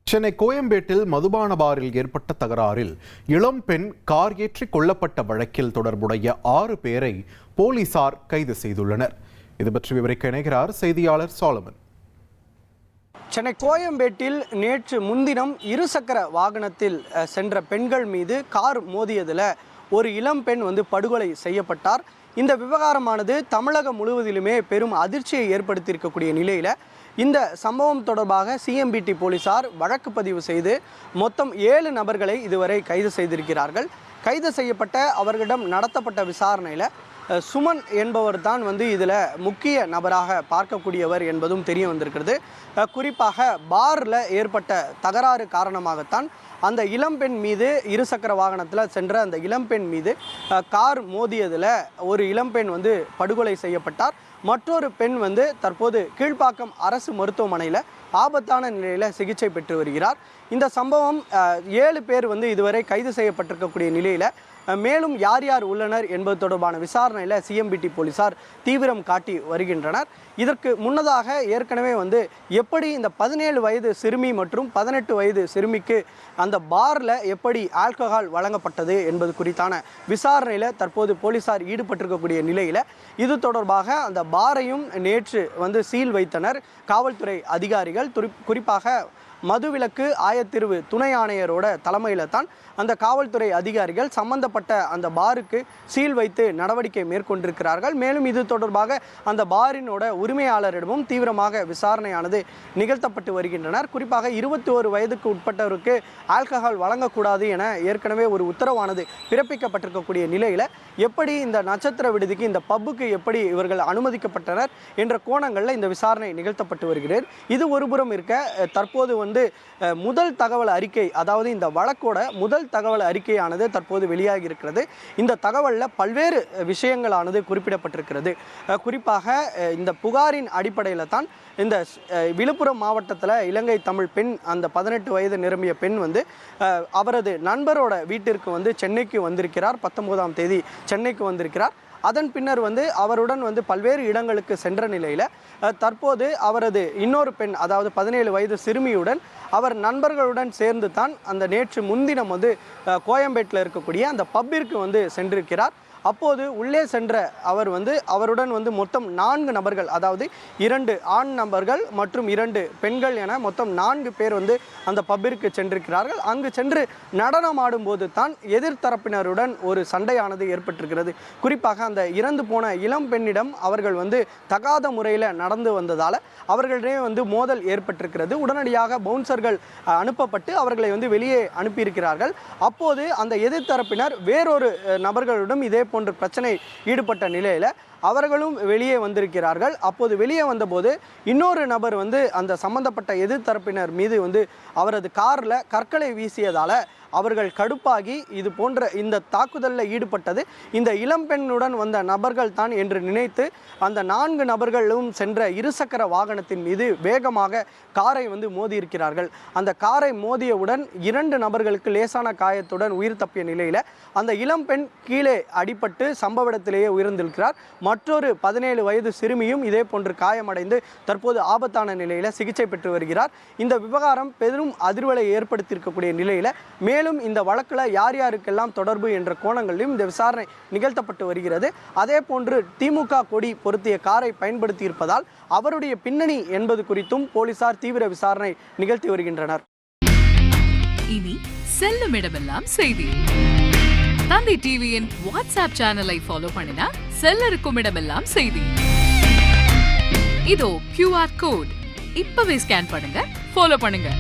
சென்னை கோயம்பேட்டில் மதுபான பாரில் ஏற்பட்ட தகராறில் இளம் பெண் கார் ஏற்றி கொல்லப்பட்ட வழக்கில் தொடர்புடைய 6 பேரை போலீசார் கைது செய்துள்ளனர். இது பற்றி விவரிக்க இணைகிறார் செய்தியாளர் சாலமன். சென்னை கோயம்பேட்டில் நேற்று முன்தினம் இருசக்கர வாகனத்தில் சென்ற பெண்கள் மீது கார் மோதியதில் ஒரு இளம் பெண் படுகொலை செய்யப்பட்டார். இந்த விவகாரமானது தமிழகம் முழுவதிலுமே பெரும் அதிர்ச்சியை ஏற்படுத்தியிருக்கக்கூடிய நிலையில் இந்த சம்பவம் தொடர்பாக சிஎம்பிடி போலீசார் வழக்கு பதிவு செய்து மொத்தம் 7 நபர்களை இதுவரை கைது செய்திருக்கிறார்கள். கைது செய்யப்பட்ட அவர்களிடம் நடத்தப்பட்ட விசாரணையில் சுமன் என்பவர் தான் இதில் முக்கிய நபராக பார்க்கக்கூடியவர் என்பதும் தெரிய வந்திருக்கிறது. குறிப்பாக பாரில் ஏற்பட்ட தகராறு காரணமாகத்தான் அந்த இளம்பெண் மீது இருசக்கர வாகனத்தில் சென்ற அந்த இளம்பெண் மீது கார் மோதியதில் ஒரு இளம்பெண் படுகொலை செய்யப்பட்டார். மற்றொரு பெண் தற்போது கீழ்ப்பாக்கம் அரசு மருத்துவமனையில் ஆபத்தான நிலையில் சிகிச்சை பெற்று வருகிறார். இந்த சம்பவம் 7 பேர் இதுவரை கைது செய்யப்பட்டிருக்கக்கூடிய நிலையில் மேலும் யார் யார் உள்ளனர் என்பது தொடர்பான விசாரணையில் சிஎம்பிடி போலீசார் தீவிரம் காட்டி வருகின்றனர். இதற்கு முன்னதாக ஏற்கனவே எப்படி இந்த 17 வயது சிறுமி மற்றும் 18 வயது சிறுமிக்கு அந்த பாரில் எப்படி ஆல்கஹால் வழங்கப்பட்டது என்பது குறித்தான விசாரணையில் தற்போது போலீசார் ஈடுபட்டிருக்கக்கூடிய நிலையில் இது தொடர்பாக அந்த பாரையும் நேற்று சீல் வைத்தனர் காவல்துறை அதிகாரிகள். குறிப்பாக மதுவிலக்கு ஆயத்தீர்வு துணை ஆணையரோட தலைமையில் தான் அந்த காவல்துறை அதிகாரிகள் சம்பந்தப்பட்ட அந்த பாருக்கு சீல் வைத்து நடவடிக்கை மேற்கொண்டிருக்கிறார்கள். மேலும் இது தொடர்பாக அந்த பாரினோட உரிமையாளரிடமும் தீவிரமாக விசாரணையானது நிகழ்த்தப்பட்டு வருகின்றனர். குறிப்பாக 21 வயதுக்கு உட்பட்டவருக்கு ஆல்கஹால் வழங்கக்கூடாது என ஏற்கனவே ஒரு உத்தரவானது பிறப்பிக்கப்பட்டிருக்கக்கூடிய நிலையில் எப்படி இந்த நட்சத்திர விடுதிக்கு இந்த பப்புக்கு எப்படி இவர்கள் அனுமதிக்கப்பட்டனர் என்ற கோணங்களில் இந்த விசாரணை நிகழ்த்தப்பட்டு வருகிறது. இது ஒருபுறம் இருக்க தற்போது முதல் தகவல் அறிக்கை, அதாவது இந்த வழக்கோட முதல் தகவல் அறிக்கையானது தற்போது வெளியாகி இருக்கிறது. இந்த தகவலில் பல்வேறு விஷயங்களானது குறிப்பிடப்பட்டிருக்கிறது. குறிப்பாக இந்த புகாரின் அடிப்படையில் தான் இந்த விழுப்புரம் மாவட்டத்தில் இலங்கை தமிழ் பெண் அந்த 18 வயது நிரம்பிய பெண் அவரது நண்பரோட வீட்டிற்கு சென்னைக்கு வந்திருக்கிறார். 19ஆம் தேதி சென்னைக்கு வந்திருக்கிறார். அதன் பின்னர் அவருடன் பல்வேறு இடங்களுக்கு சென்ற நிலையில் தற்போது அவரது இன்னொரு பெண், அதாவது 17 வயது சிறுமியுடன் அவர் நண்பர்களுடன் சேர்ந்து தான் அந்த நேற்று முன்தினம் கோயம்பேட்டில் இருக்கக்கூடிய அந்த பப்பிற்கு சென்றிருக்கிறார். அப்போது உள்ளே சென்ற அவர் அவருடன் மொத்தம் 4 நபர்கள், அதாவது 2 ஆண் நபர்கள் மற்றும் 2 பெண்கள் என மொத்தம் 4 பேர் அந்த பப்பிற்கு சென்றிருக்கிறார்கள். அங்கு சென்று நடனம் ஆடும்போது தான் எதிர்த்தரப்பினருடன் ஒரு சண்டையானது ஏற்பட்டிருக்கிறது. குறிப்பாக அந்த இறந்து போன இளம் பெண்ணிடம் அவர்கள் தகாத முறையில் நடந்து வந்ததால் அவர்களிடையே மோதல் ஏற்பட்டிருக்கிறது. உடனடியாக பவுன்சர்கள் அனுப்பப்பட்டு அவர்களை வெளியே அனுப்பியிருக்கிறார்கள். அப்போது அந்த எதிர்த்தரப்பினர் வேறொரு நபர்களுடன் இதே போன்ற பிரச்சனை ஈடுபட்ட நிலையில் அவர்களும் வெளியே வந்திருக்கிறார்கள். அப்போது வெளியே வந்தபோது இன்னொரு நபர் அந்த சம்பந்தப்பட்ட எதிர்த்தரப்பினர் மீது அவரது காரில் கற்களை வீசியதால் அவர்கள் கடுப்பாகி இது போன்ற இந்த தாக்குதலில் ஈடுபட்டது இந்த இளம்பெண்ணுடன் வந்த நபர்கள் தான் என்று நினைத்து அந்த 4 நபர்களும் சென்ற இருசக்கர வாகனத்தின் மீது வேகமாக காரை மோதியிருக்கிறார்கள். அந்த காரை மோதியவுடன் 2 நபர்களுக்கு லேசான காயத்துடன் உயிர் தப்பிய நிலையில் அந்த இளம்பெண் கீழே அடிபட்டு சம்பவ இடத்திலேயே உயிர்ந்திருக்கிறார். மற்றொரு 17 வயது சிறுமியும் இதே போன்று காயமடைந்து தற்போது ஆபத்தான நிலையில் சிகிச்சை பெற்று வருகிறார். இந்த விவகாரம் பெரும் அதிர்வலை ஏற்படுத்தியிருக்கக்கூடிய நிலையில் மேலும் இந்த வழக்கில் யார் யாருக்கெல்லாம் தொடர்பு என்ற கோணங்களிலும் இந்த விசாரணை நிகழ்த்தப்பட்டு வருகிறது. அதே போன்று திமுக கொடி பொருத்திய காரை பயன்படுத்தி இருப்பதால் அவருடைய பின்னணி என்பது குறித்தும் போலீசார் தீவிர விசாரணை நிகழ்த்தி வருகின்றனர். இனி செல்லும் இடமெல்லாம் செய்தி. தந்தி டிவியின் வாட்ஸ்அப் சேனலை ஃபாலோ பண்ணினா செல்ல இருக்கும் இடமெல்லாம் செய்தி. இதோ QR கோட் இப்பவே ஸ்கேன் பண்ணுங்க, ஃபாலோ பண்ணுங்க.